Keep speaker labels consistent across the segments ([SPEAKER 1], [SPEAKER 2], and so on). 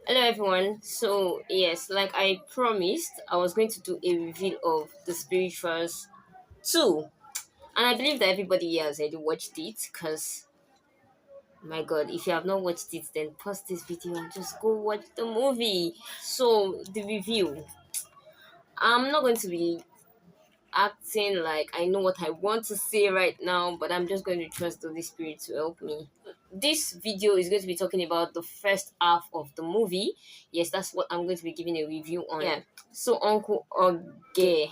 [SPEAKER 1] Hello everyone. So yes, like I promised, I was going to do a reveal of the spirituals 2. And I believe that everybody here has already watched it because my god, if you have not watched it, then pause this video and just go watch the movie. So the review. I'm not going to be acting like I know what I want to say right now, but I'm just going to trust the Holy Spirit to help me. This video is going to be talking about the first half of the movie. Yes, that's what I'm going to be giving a review on. Yeah. So Uncle Oge.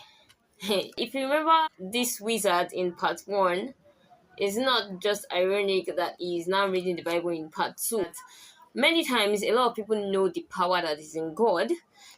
[SPEAKER 1] If you remember this wizard in part 1, it's not just ironic that he's now reading the Bible in part 2. Many times, a lot of people know the power that is in God.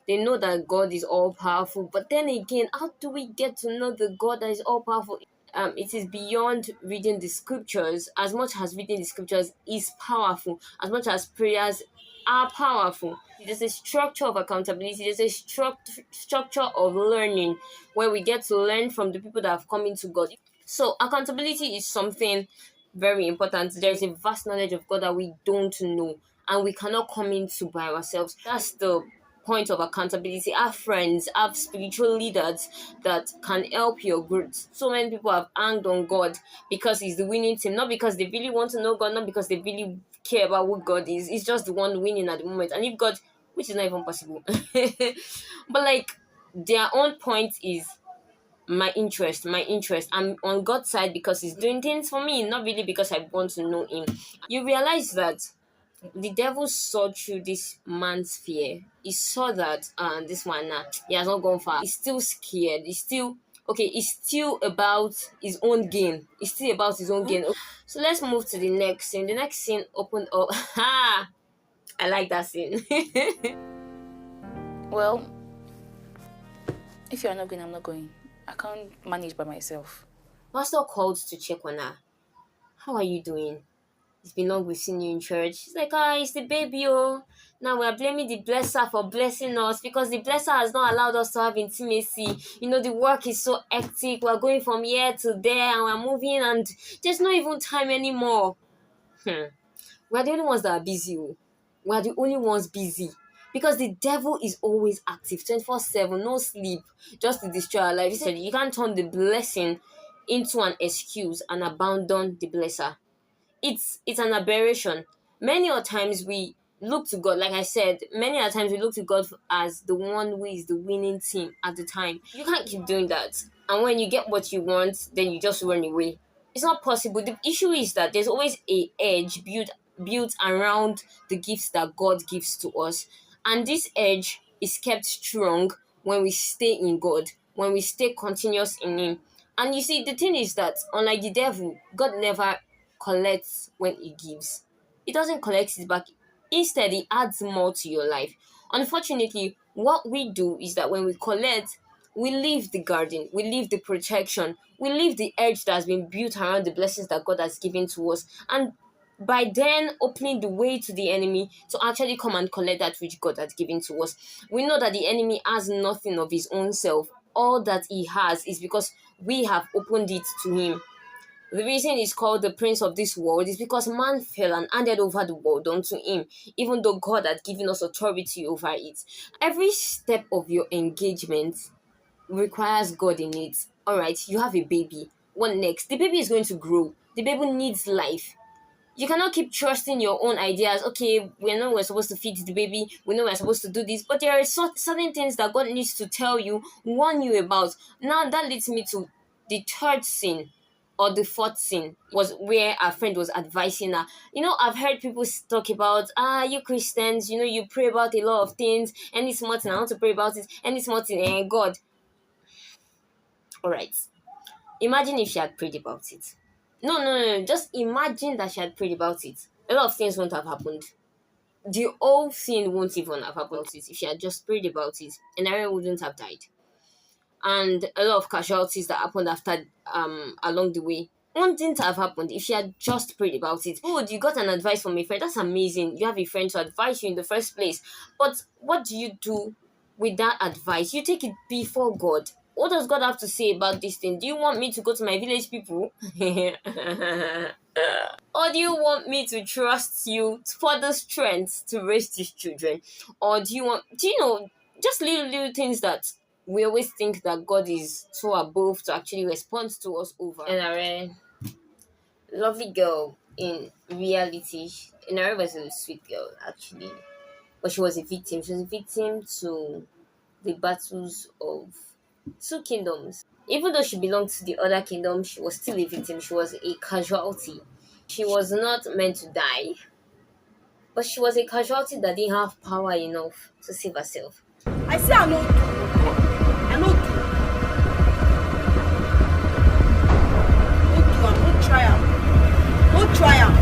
[SPEAKER 1] They know that God is all powerful. But then again, how do we get to know the God that is all powerful? It is beyond reading the scriptures. As much as reading the scriptures is powerful, as much as prayers are powerful. There's a structure of accountability, there's a structure of learning where we get to learn from the people that have come into God. So accountability is something very important. There's a vast knowledge of God that we don't know, and we cannot come into by ourselves. That's the point of accountability. Have friends, have spiritual leaders that can help your growth. So many people have hanged on God because He's the winning team, not because they really want to know God, not because they really care about who God is. It's just the one winning at the moment. And if God, which is not even possible, but like their own point is my interest. I'm on God's side because He's doing things for me, not really because I want to know Him. You realize that the devil saw through this man's fear. He saw that this one, he has not gone far. He's still scared. He's still okay. It's still about his own gain. It's still about his own gain. So let's move to the next scene. The next scene opened up. Ha! I like that scene.
[SPEAKER 2] Well, if you're not going, I'm not going. I can't manage by myself.
[SPEAKER 1] Pastor called to check on her. How are you doing? It's been long we've seen you in church. She's like, it's the baby, oh. Now we're blaming the blesser for blessing us because the blesser has not allowed us to have intimacy. You know, the work is so hectic. We're going from here to there and we're moving and there's not even time anymore. We're the only ones that are busy, oh. We're the only ones busy. Because the devil is always active 24/7, no sleep, just to destroy our life. He said you can't turn the blessing into an excuse and abandon the blesser. It's an aberration. Many a times we look to God, like I said, many a times we look to God as the one who is the winning team at the time. You can't keep doing that. And when you get what you want, then you just run away. It's not possible. The issue is that there's always a edge built around the gifts that God gives to us. And this edge is kept strong when we stay in God, when we stay continuous in Him. And you see, the thing is that unlike the devil, God never collects when He gives. He doesn't collect it back. Instead, He adds more to your life. Unfortunately, what we do is that when we collect, we leave the garden, we leave the protection, we leave the edge that has been built around the blessings that God has given to us. And by then opening the way to the enemy to actually come and collect that which God has given to us. We know that the enemy has nothing of his own self. All that he has is because we have opened it to him. The reason he's called the prince of this world is because man fell and handed over the world unto him, even though God had given us authority over it. Every step of your engagement requires God in it. All right, you have a baby. What next? The baby is going to grow. The baby needs life. You cannot keep trusting your own ideas. Okay, we know we're supposed to feed the baby. We know we're supposed to do this. But there are certain things that God needs to tell you, warn you about. Now, that leads me to the third sin or the fourth sin was where our friend was advising her. You know, I've heard people talk about, you Christians, you know, you pray about a lot of things. Any small thing, I want to pray about it. Any small thing, God. All right. Imagine if she had prayed about it. No. Just imagine that she had prayed about it. A lot of things won't have happened. The whole thing won't even have happened if she had just prayed about it. And Aaron wouldn't have died. And a lot of casualties that happened after along the way wouldn't have happened if she had just prayed about it. Oh, you got an advice from a friend. That's amazing. You have a friend to advise you in the first place. But what do you do with that advice? You take it before God. What does God have to say about this thing? Do you want me to go to my village people? Or do you want me to trust you for the strength to raise these children? Or do you know, just little things that we always think that God is so above to actually respond to us over. And a lovely girl in reality. Nara was a sweet girl, actually. But she was a victim. She was a victim to the battles of two kingdoms. Even though she belonged to the other kingdom, she was still a victim. She was a casualty. She was not meant to die, but she was a casualty that didn't have power enough to save herself.
[SPEAKER 3] I say I no do. I no do. No do am. No try am. No try am.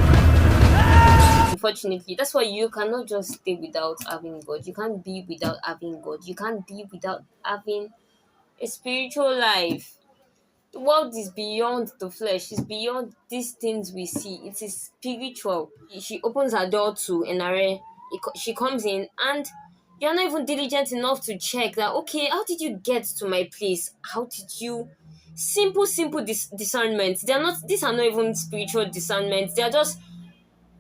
[SPEAKER 1] Unfortunately, that's why you cannot just stay without having God. You can't be without having God. You can't be without having a spiritual life. The world is beyond the flesh. It's beyond these things we see. It is spiritual. She opens her door to Enare. She comes in and you're not even diligent enough to check that, okay, how did you get to my place? How did you? Simple discernment. These are not even spiritual discernment. They are just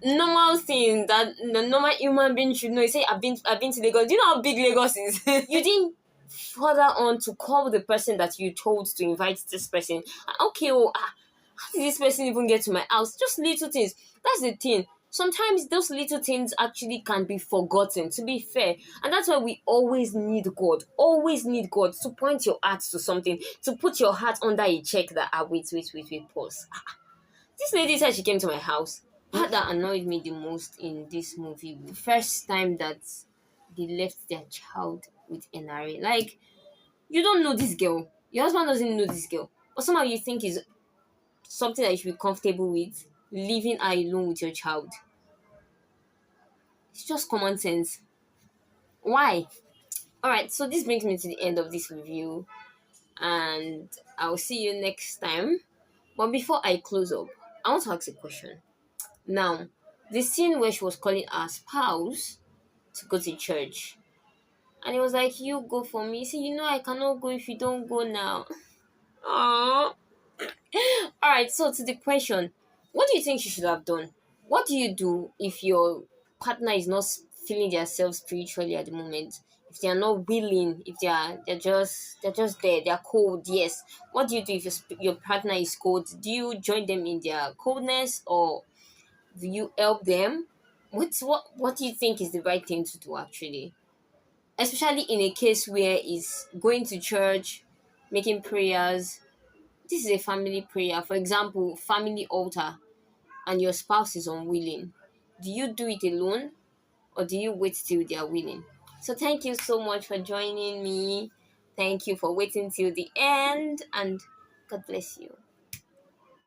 [SPEAKER 1] normal thing that the normal human being should know. You say, I've been to Lagos. Do you know how big Lagos is? You didn't further on to call the person that you told to invite this person. Okay, how did this person even get to my house? Just little things. That's the thing. Sometimes those little things actually can be forgotten, to be fair. And that's why we always need God. Always need God to point your heart to something, to put your heart under a check that, wait, pause. This lady said she came to my house. What that annoyed me the most in this movie, the first time that they left their child with NRA. Like, you don't know this girl. Your husband doesn't know this girl. But somehow you think is something that you should be comfortable with, leaving her alone with your child. It's just common sense. Why? Alright, so this brings me to the end of this review. And I'll see you next time. But before I close up, I want to ask a question. Now, the scene where she was calling her spouse to go to church. And he was like, you go for me. See, you know I cannot go if you don't go now. Aww. Alright, so to the question, what do you think she should have done? What do you do if your partner is not feeling themselves spiritually at the moment? If they are not willing, if they're just there, they're cold, yes. What do you do if your partner is cold? Do you join them in their coldness, or do you help them? What do you think is the right thing to do, actually? Especially in a case where is going to church, making prayers. This is a family prayer, for example, family altar, and your spouse is unwilling. Do you do it alone, or do you wait till they are willing? So thank you so much for joining me. Thank you for waiting till the end, and God bless you.